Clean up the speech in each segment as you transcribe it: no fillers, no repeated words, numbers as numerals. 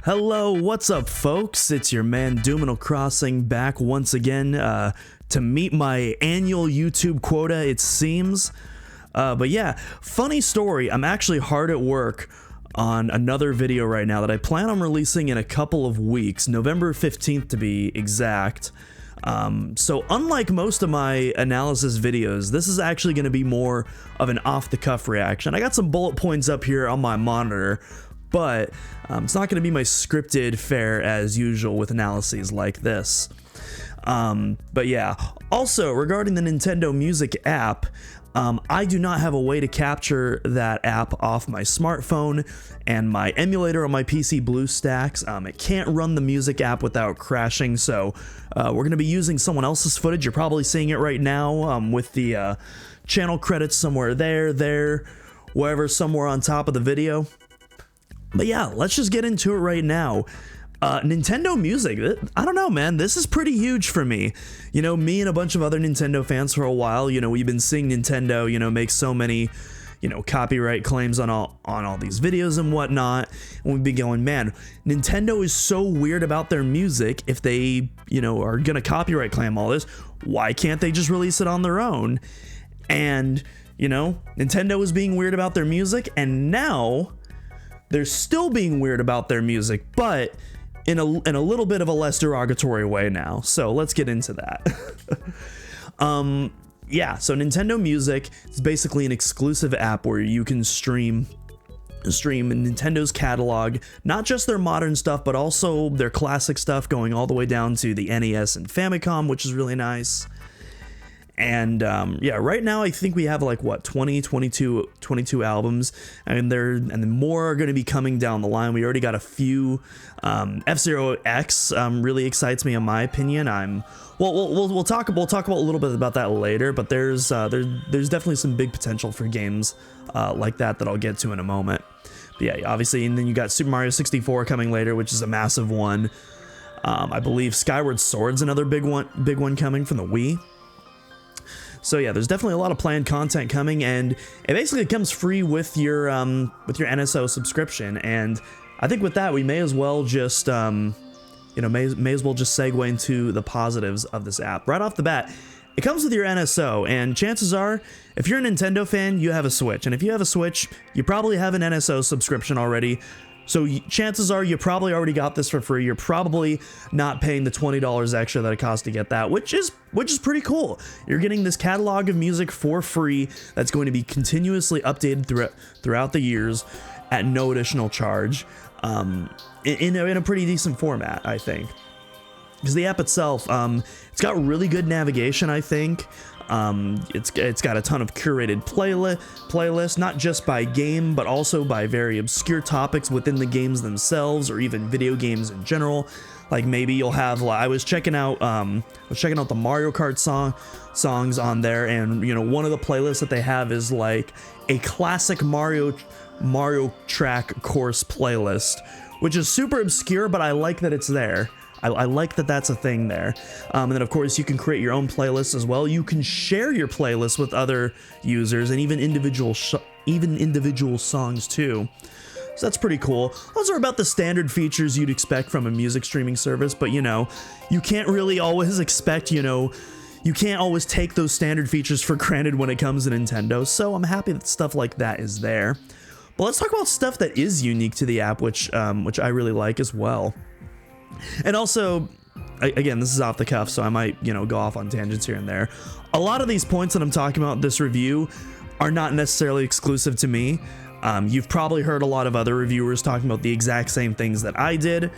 Hello, what's up, folks? It's your man Doominal Crossing back once again to meet my annual YouTube quota, it seems. But yeah, funny story. I'm actually hard at work on another video right now that I plan on releasing in a couple of weeks, November 15th to be exact. So unlike most of my analysis videos, this is actually going to be more of an off-the-cuff reaction. I got some bullet points up here on my monitor, but it's not going to be my scripted fare as usual with analyses like this. But yeah, also regarding the Nintendo Music app, I do not have a way to capture that app off my smartphone, and my emulator on my PC BlueStacks, it can't run the music app without crashing, so we're going to be using someone else's footage. You're probably seeing it right now with the channel credits somewhere there, wherever, somewhere on top of the video. But yeah, let's just get into it right now. Nintendo Music, I don't know, man, this is pretty huge for me. You know, me and a bunch of other Nintendo fans for a while, you know, we've been seeing Nintendo, you know, make so many, you know, copyright claims on all these videos and whatnot, and we've been going, man, Nintendo is so weird about their music. If they, you know, are gonna copyright claim all this, why can't they just release it on their own? And, you know, Nintendo is being weird about their music, and now they're still being weird about their music, but in a little bit of a less derogatory way now. So let's get into that. Yeah, so Nintendo Music is basically an exclusive app where you can stream Nintendo's catalog, not just their modern stuff, but also their classic stuff going all the way down to the NES and Famicom, which is really nice. And yeah, right now I think we have like what, 22 albums, and then more are going to be coming down the line. We already got a few. F-Zero X really excites me, in my opinion. We'll talk about a little bit about that later, but there's definitely some big potential for games like that I'll get to in a moment. But yeah, obviously, and then you got Super Mario 64 coming later, which is a massive one. I believe Skyward Sword's another big one coming from the Wii. So yeah, there's definitely a lot of planned content coming, and it basically comes free with your NSO subscription. And I think with that, we may as well just may as well just segue into the positives of this app right off the bat. It comes with your NSO, and chances are, if you're a Nintendo fan, you have a Switch, and if you have a Switch, you probably have an NSO subscription already. So chances are you probably already got this for free. You're probably not paying the $20 extra that it costs to get that, which is pretty cool. You're getting this catalog of music for free that's going to be continuously updated throughout the years at no additional charge, in a pretty decent format, I think. Because the app itself, it's got really good navigation, I think. It's got a ton of curated playlists, not just by game, but also by very obscure topics within the games themselves, or even video games in general. Like maybe you'll have, I was checking out the Mario Kart songs on there, and you know, one of the playlists that they have is like a classic Mario track course playlist, which is super obscure, but I like that it's there. I like that that's a thing there. And then of course you can create your own playlists as well. You can share your playlist with other users, and even individual songs too. So that's pretty cool. Those are about the standard features you'd expect from a music streaming service, but you know, you can't really always expect, you know, you can't always take those standard features for granted when it comes to Nintendo, so I'm happy that stuff like that is there. But let's talk about stuff that is unique to the app, which I really like as well. And also, again, this is off the cuff, so I might, you know, go off on tangents here and there. A lot of these points that I'm talking about in this review are not necessarily exclusive to me. You've probably heard a lot of other reviewers talking about the exact same things that I did.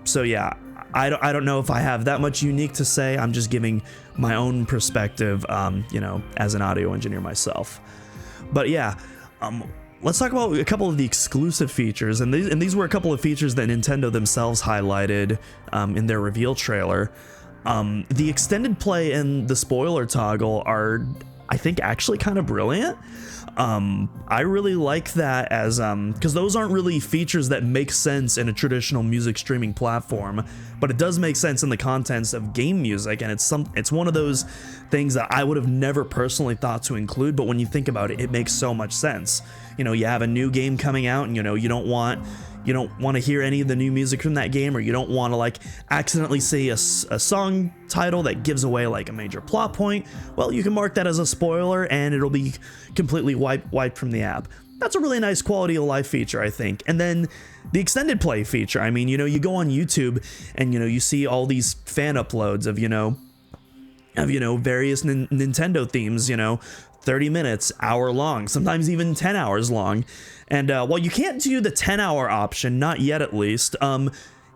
So yeah, I don't know if I have that much unique to say. I'm just giving my own perspective, you know, as an audio engineer myself. But yeah, let's talk about a couple of the exclusive features, and these were a couple of features that Nintendo themselves highlighted in their reveal trailer. The extended play and the spoiler toggle are, I think, actually kind of brilliant. I really like that, as because those aren't really features that make sense in a traditional music streaming platform, but it does make sense in the contents of game music, and it's one of those things that I would have never personally thought to include, but when you think about it, it makes so much sense. You know, you have a new game coming out, and you know, you don't want you don't want to hear any of the new music from that game, or you don't want to like accidentally see a song title that gives away like a major plot point, well, you can mark that as a spoiler and it'll be completely wiped from the app. That's a really nice quality of life feature, I think. And then the extended play feature, I mean, you know, you go on YouTube and, you know, you see all these fan uploads of, various Nintendo themes, 30 minutes, hour long, sometimes even 10 hours long. And while you can't do the 10-hour option, not yet at least,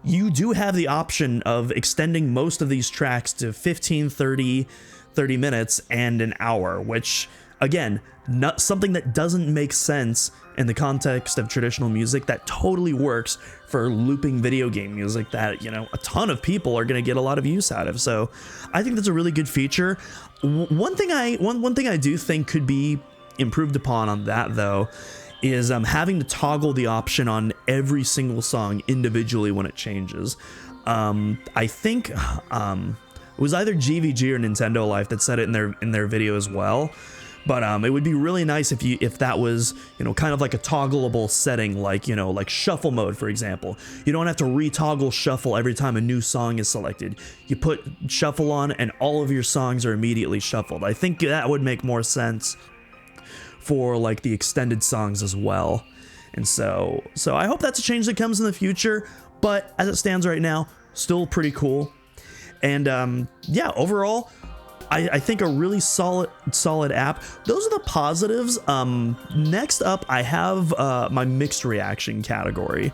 you do have the option of extending most of these tracks to 15, 30 minutes and an hour, which, again, not something that doesn't make sense in the context of traditional music that totally works for looping video game music that, a ton of people are going to get a lot of use out of. So I think that's a really good feature. One thing I do think could be improved upon on that, though, is having to toggle the option on every single song individually when it changes. I think it was either GVG or Nintendo Life that said it in their video as well. But it would be really nice if that was, kind of like a toggleable setting, like shuffle mode, for example. You don't have to retoggle shuffle every time a new song is selected. You put shuffle on and all of your songs are immediately shuffled. I think that would make more sense for like the extended songs as well. And so I hope that's a change that comes in the future, but as it stands right now, still pretty cool. And yeah, overall, I think a really solid app. Those are the positives. Next up, I have my mixed reaction category,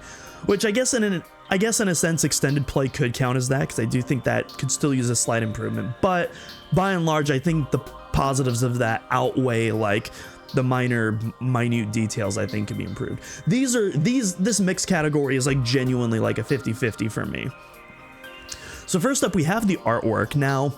which I guess in a sense, extended play could count as that, because I do think that could still use a slight improvement. But by and large, I think the positives of that outweigh like the minute details I think can be improved. This mixed category is like genuinely like a 50-50 for me. So first up, we have the artwork. Now,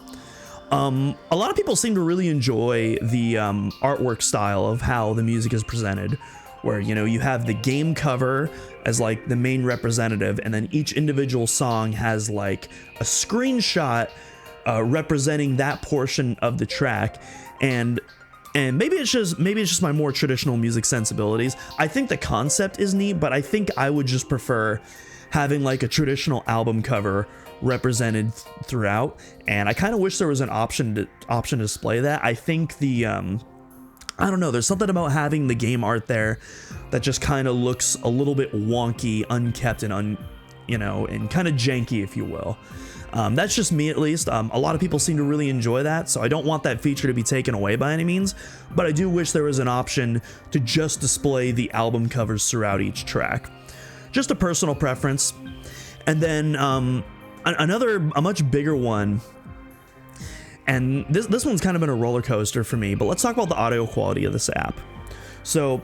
a lot of people seem to really enjoy the artwork style of how the music is presented, where, you have the game cover as like the main representative, and then each individual song has like a screenshot representing that portion of the track. And maybe it's just my more traditional music sensibilities. I think the concept is neat, but I think I would just prefer having like a traditional album cover represented throughout, and I kind of wish there was an option to display that. I think the I don't know, there's something about having the game art there that just kind of looks a little bit wonky, unkept, and and kind of janky, if you will. That's just me, at least. A lot of people seem to really enjoy that, so I don't want that feature to be taken away by any means, but I do wish there was an option to just display the album covers throughout each track. Just a personal preference. And then a much bigger one, and this one's kind of been a roller coaster for me, but let's talk about the audio quality of this app. So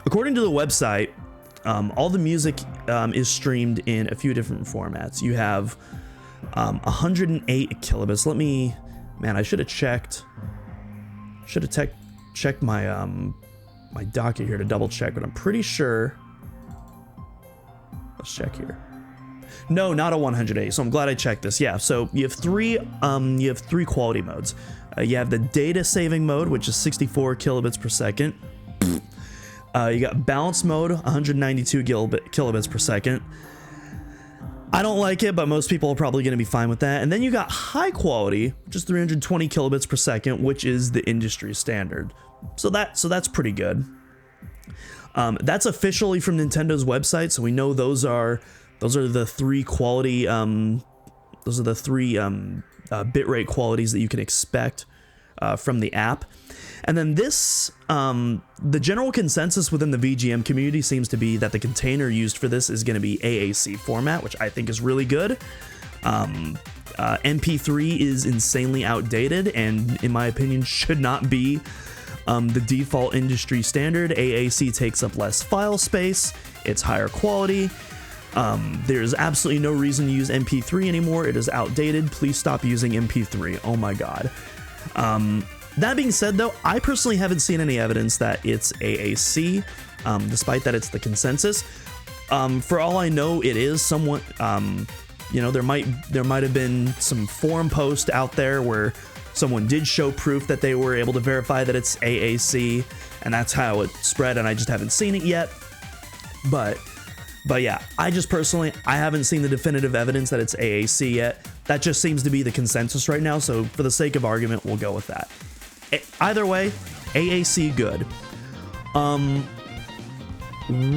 according to the website, all the music is streamed in a few different formats. You have 108 kilobits. I should have checked my my docket here to double check, but I'm pretty sure. Let's check here. No, not a 108. So I'm glad I checked this. Yeah. So you have three quality modes. You have the data saving mode, which is 64 kilobits per second. You got balance mode, 192 kilobits per second. I don't like it, but most people are probably going to be fine with that. And then you got high quality, which is 320 kilobits per second, which is the industry standard. So that's pretty good. That's officially from Nintendo's website, so we know those are the three quality bitrate qualities that you can expect from the app. And then this, the general consensus within the VGM community seems to be that the container used for this is going to be AAC format, which I think is really good. MP3 is insanely outdated and, in my opinion, should not be the default industry standard. AAC takes up less file space, it's higher quality. There's absolutely no reason to use MP3 anymore. It is outdated. Please stop using MP3. Oh my god. That being said, though, I personally haven't seen any evidence that it's AAC, despite that it's the consensus. For all I know, it is somewhat. There might have been some forum post out there where someone did show proof that they were able to verify that it's AAC, and that's how it spread, and I just haven't seen it yet. But But yeah, I just personally, I haven't seen the definitive evidence that it's AAC yet. That just seems to be the consensus right now, so for the sake of argument, we'll go with that. Either way, AAC good.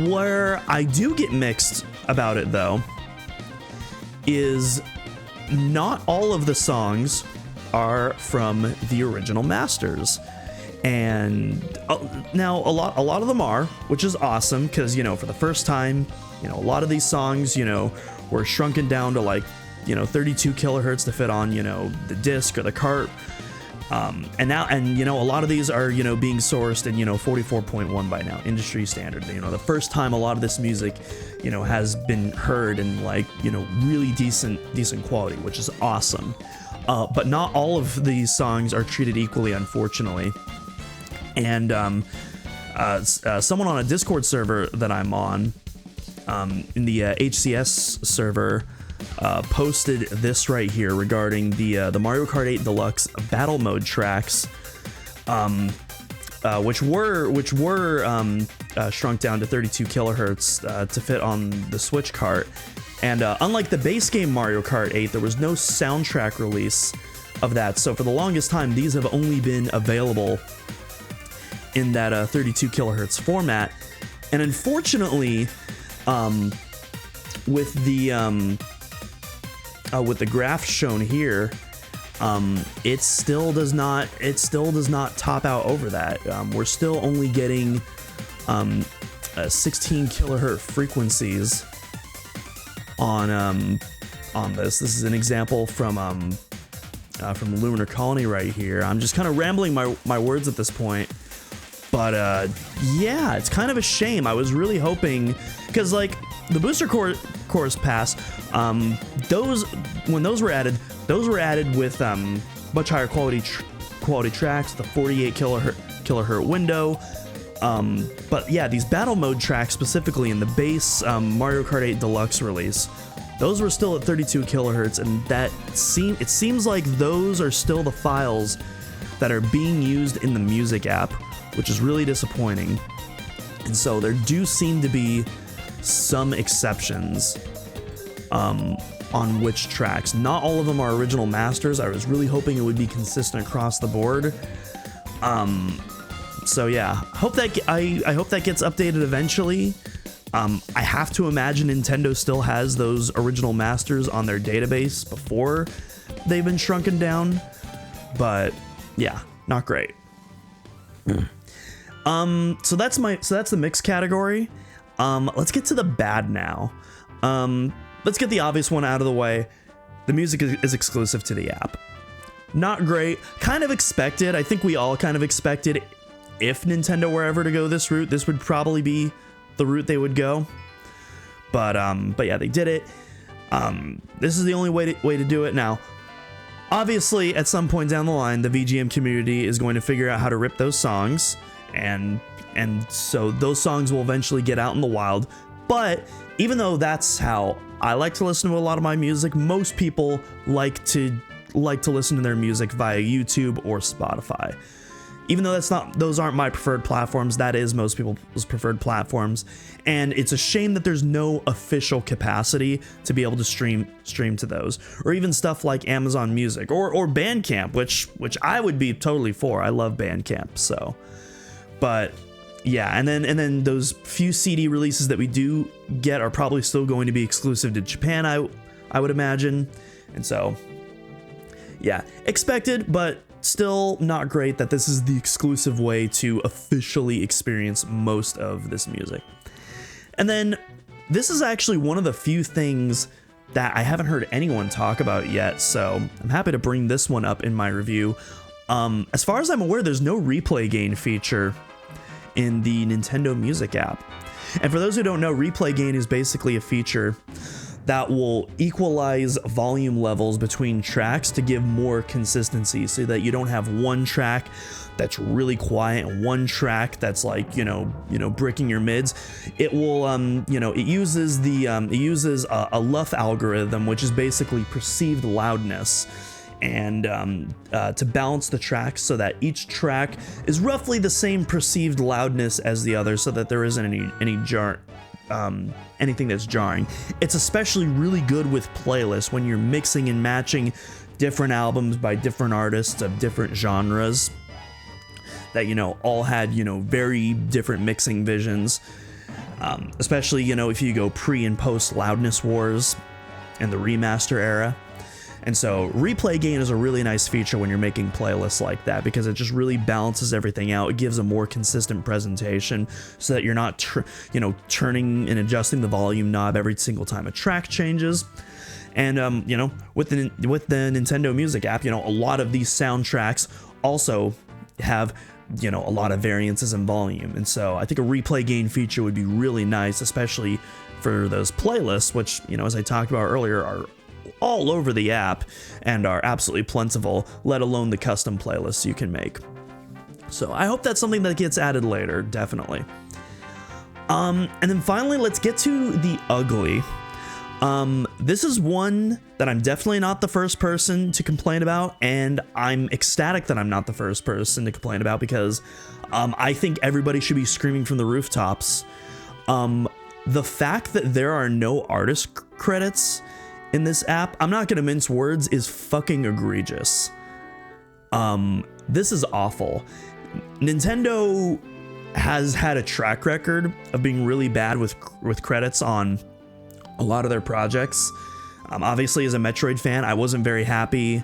Where I do get mixed about it though is not all of the songs are from the original masters. And now a lot of them are, which is awesome, because, you know, for the first time, you know, a lot of these songs, you know, were shrunken down to like, you know, 32 kilohertz to fit on, you know, the disc or the cart. And you know, a lot of these are, you know, being sourced in, you know, 44.1 by now, industry standard. You know, the first time a lot of this music, you know, has been heard in like, you know, really decent quality, which is awesome. But not all of these songs are treated equally, unfortunately. And someone on a Discord server that I'm on, in the HCS server, posted this right here regarding the Mario Kart 8 Deluxe battle mode tracks, which were shrunk down to 32 kilohertz to fit on the Switch cart. And unlike the base game Mario Kart 8, there was no soundtrack release of that. So for the longest time, these have only been available in that 32 kilohertz format. And unfortunately, with the graph shown here, it still does not top out over that. We're still only getting 16 kilohertz frequencies on this. This is an example from Lunar Colony right here. I'm just kind of rambling my words at this point, but yeah, it's kind of a shame. I was really hoping, because like the booster course pass, when those were added with much higher quality tracks, the 48 kilohertz window. But yeah, these battle mode tracks specifically in the base Mario Kart 8 Deluxe release, those were still at 32 kilohertz, and it seems like those are still the files that are being used in the music app, which is really disappointing. And so there do seem to be some exceptions on which tracks. Not all of them are original masters. I was really hoping it would be consistent across the board. So yeah, I hope that gets updated eventually. I have to imagine Nintendo still has those original masters on their database before they've been shrunken down, but yeah, not great. So that's the mix category. Let's get to the bad now. Let's get the obvious one out of the way. The music is exclusive to the app. Not great. Kind of expected. I think we all kind of expected, if Nintendo were ever to go this route, this would probably be the route they would go. But yeah, they did it. This is the only way to do it now. Obviously, at some point down the line, the VGM community is going to figure out how to rip those songs, and so those songs will eventually get out in the wild. But even though that's how I like to listen to a lot of my music, most people like to listen to their music via YouTube or Spotify. Even though those aren't my preferred platforms, that is most people's preferred platforms. And it's a shame that there's no official capacity to be able to stream to those, or even stuff like Amazon Music or Bandcamp, which I would be totally for. I love Bandcamp. So, but yeah, and then those few CD releases that we do get are probably still going to be exclusive to Japan, I would imagine. And so, yeah, expected, but still not great that this is the exclusive way to officially experience most of this music. And then this is actually one of the few things that I haven't heard anyone talk about yet, so I'm happy to bring this one up in my review. As far as I'm aware, there's no replay gain feature in the Nintendo Music app. And for those who don't know, replay gain is basically a feature that will equalize volume levels between tracks to give more consistency, so that you don't have one track that's really quiet and one track that's like, you know, bricking your mids. It will, it uses a LUF algorithm, which is basically perceived loudness, and to balance the tracks so that each track is roughly the same perceived loudness as the other, so that there isn't any anything that's jarring. It's especially really good with playlists when you're mixing and matching different albums by different artists of different genres that, you know, all had, you know, very different mixing visions. Especially, you know, if you go pre and post loudness wars and the remaster era. And so replay gain is a really nice feature when you're making playlists like that, because it just really balances everything out. It gives a more consistent presentation so that you're not, you know, turning and adjusting the volume knob every single time a track changes. And, you know, with the Nintendo Music app, you know, a lot of these soundtracks also have, you know, a lot of variances in volume. And so I think a replay gain feature would be really nice, especially for those playlists, which, you know, as I talked about earlier, are all over the app and are absolutely plentiful, let alone the custom playlists you can make. So I hope that's something that gets added later, definitely. And then finally, let's get to the ugly. This is one that I'm definitely not the first person to complain about, and I'm ecstatic that I'm not the first person to complain about, because I think everybody should be screaming from the rooftops. The fact that there are no artist credits in this app, I'm not gonna mince words, is fucking egregious. This is awful. Nintendo has had a track record of being really bad with credits on a lot of their projects. Obviously, as a Metroid fan, I wasn't very happy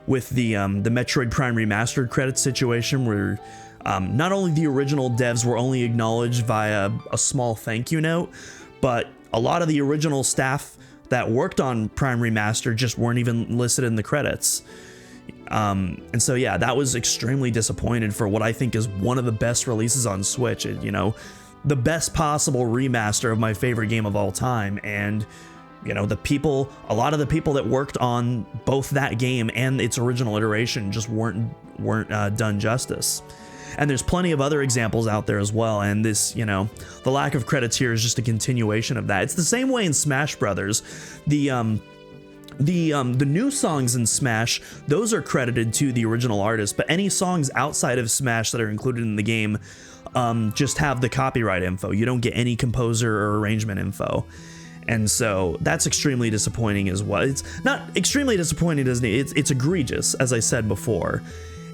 with the Metroid Prime Remastered credits situation, where not only the original devs were only acknowledged via a small thank you note, but a lot of the original staff that worked on Prime Remastered just weren't even listed in the credits. And so yeah, that was extremely disappointed for what I think is one of the best releases on Switch. You know, the best possible remaster of my favorite game of all time. And, you know, a lot of the people that worked on both that game and its original iteration just weren't done justice. And there's plenty of other examples out there as well, and this, you know, the lack of credits here is just a continuation of that. It's the same way in Smash Brothers. The new songs in Smash, those are credited to the original artist, but any songs outside of Smash that are included in the game just have the copyright info. You don't get any composer or arrangement info. And so that's extremely disappointing as well. It's not extremely disappointing, it's egregious, as I said before.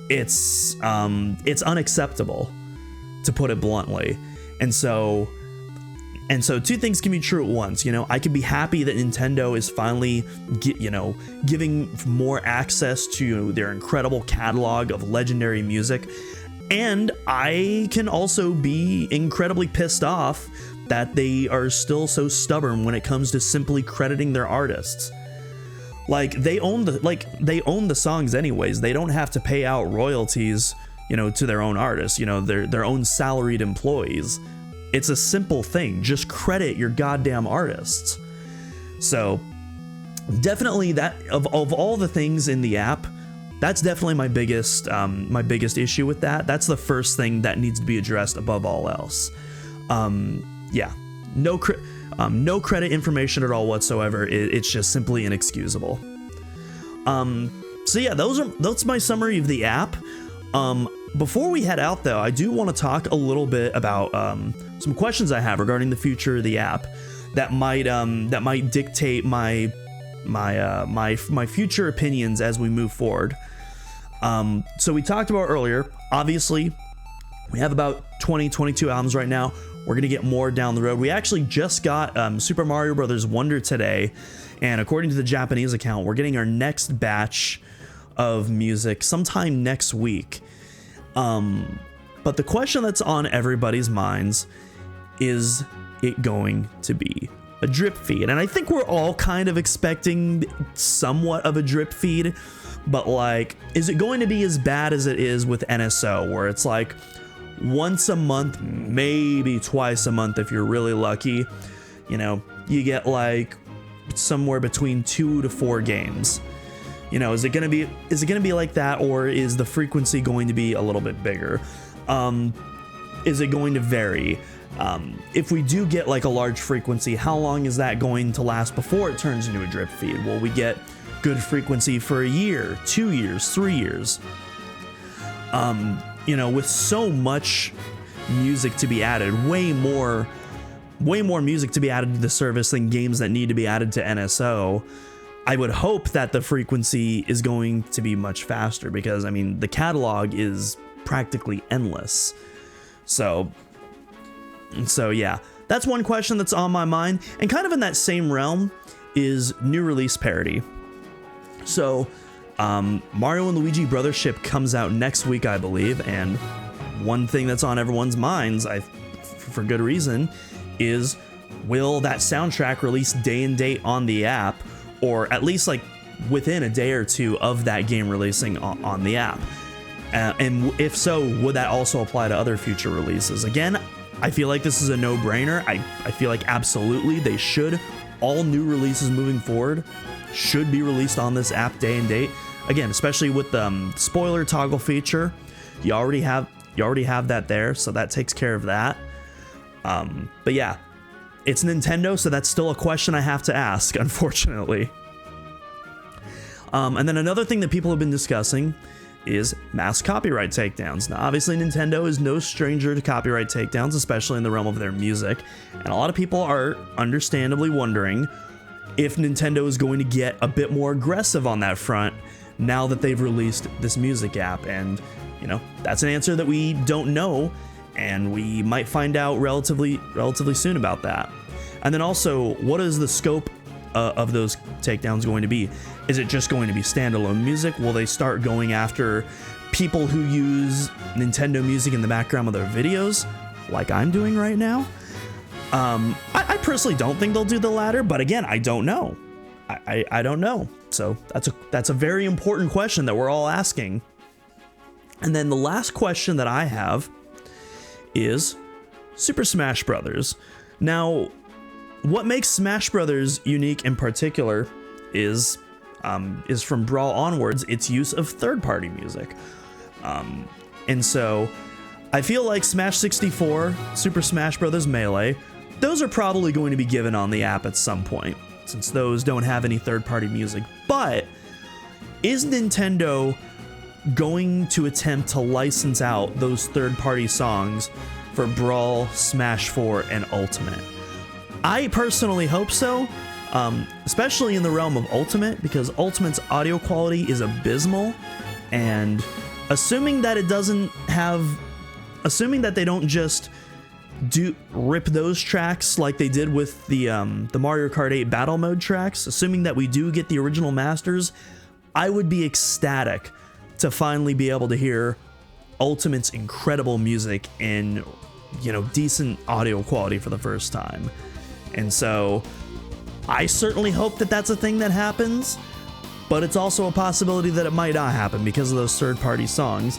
It's unacceptable, to put it bluntly. And so two things can be true at once. You know, I can be happy that Nintendo is finally giving more access to their incredible catalog of legendary music, and I can also be incredibly pissed off that they are still so stubborn when it comes to simply crediting their artists. Like, they own the songs anyways. They don't have to pay out royalties, you know, to their own artists, you know, their own salaried employees. It's a simple thing. Just credit your goddamn artists. So definitely that of all the things in the app, that's definitely my biggest issue with that. That's the first thing that needs to be addressed above all else. Yeah, no credit information at all whatsoever. It's just simply inexcusable. So yeah, that's my summary of the app. Before we head out though, I do want to talk a little bit about some questions I have regarding the future of the app that might dictate my future opinions as we move forward. So we talked about earlier, obviously we have about 22 albums right now. We're gonna get more down the road. We actually just got Super Mario Bros. Wonder today, and according to the Japanese account, we're getting our next batch of music sometime next week. But the question that's on everybody's minds is it going to be a drip feed? And I think we're all kind of expecting somewhat of a drip feed, but like, is it going to be as bad as it is with NSO, where it's like once a month, maybe twice a month if you're really lucky, you know, you get like somewhere between 2 to 4 games. You know, is it gonna be like that, or is the frequency going to be a little bit bigger? Is it going to vary? If we do get like a large frequency, how long is that going to last before it turns into a drip feed? Will we get good frequency for a year, 2 years, 3 years? You know, with so much music to be added, way more way more music to be added to the service than games that need to be added to NSO. I would hope that the frequency is going to be much faster because, I mean, the catalog is practically endless. So yeah, that's one question that's on my mind. And kind of in that same realm is new release parity. So Mario and Luigi Brothership comes out next week, I believe, and one thing that's on everyone's minds, for good reason, is will that soundtrack release day and date on the app, or at least like within a day or two of that game releasing on the app? And if so, would that also apply to other future releases? Again, I feel like this is a no-brainer. I feel like absolutely they should. All new releases moving forward should be released on this app day and date. Again, especially with the spoiler toggle feature, you already have that there, so that takes care of that. But yeah, it's Nintendo, so that's still a question I have to ask, unfortunately. And then another thing that people have been discussing is mass copyright takedowns. Now, obviously, Nintendo is no stranger to copyright takedowns, especially in the realm of their music. And a lot of people are understandably wondering if Nintendo is going to get a bit more aggressive on that front now that they've released this music app. And, you know, that's an answer that we don't know, and we might find out relatively soon about that. And then also, what is the scope of those takedowns going to be? Is it just going to be standalone music? Will they start going after people who use Nintendo music in the background of their videos, like I'm doing right now? I personally don't think they'll do the latter, but again, I don't know. I don't know. So that's a very important question that we're all asking. And then the last question that I have is Super Smash Brothers. Now, what makes Smash Brothers unique in particular is from Brawl onwards, its use of third-party music. And so I feel like Smash 64, Super Smash Bros. Melee, those are probably going to be given on the app at some point, since those don't have any third-party music. But is Nintendo going to attempt to license out those third-party songs for Brawl, Smash 4, and Ultimate? I personally hope so, especially in the realm of Ultimate, because Ultimate's audio quality is abysmal, and assuming that they don't just rip those tracks like they did with the Mario Kart 8 Battle Mode tracks, assuming that we do get the original masters, I would be ecstatic to finally be able to hear Ultimate's incredible music in, you know, decent audio quality for the first time. And so I certainly hope that that's a thing that happens, but it's also a possibility that it might not happen because of those third-party songs.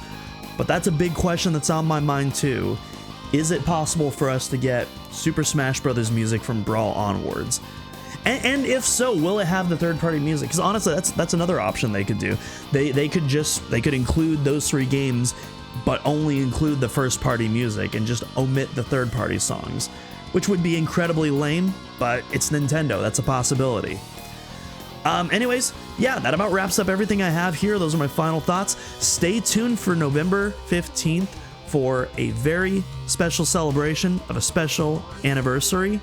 But that's a big question that's on my mind too. Is it possible for us to get Super Smash Bros. Music from Brawl onwards? And if so, will it have the third-party music? Because honestly, that's another option they could do. They could include those three games, but only include the first-party music and just omit the third-party songs, which would be incredibly lame, but it's Nintendo. That's a possibility. Anyways, yeah, that about wraps up everything I have here. Those are my final thoughts. Stay tuned for November 15th for a very special celebration of a special anniversary.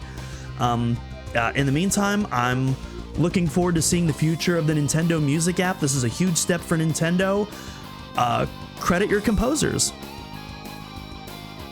In the meantime, I'm looking forward to seeing the future of the Nintendo Music app. This is a huge step for Nintendo. Credit your composers.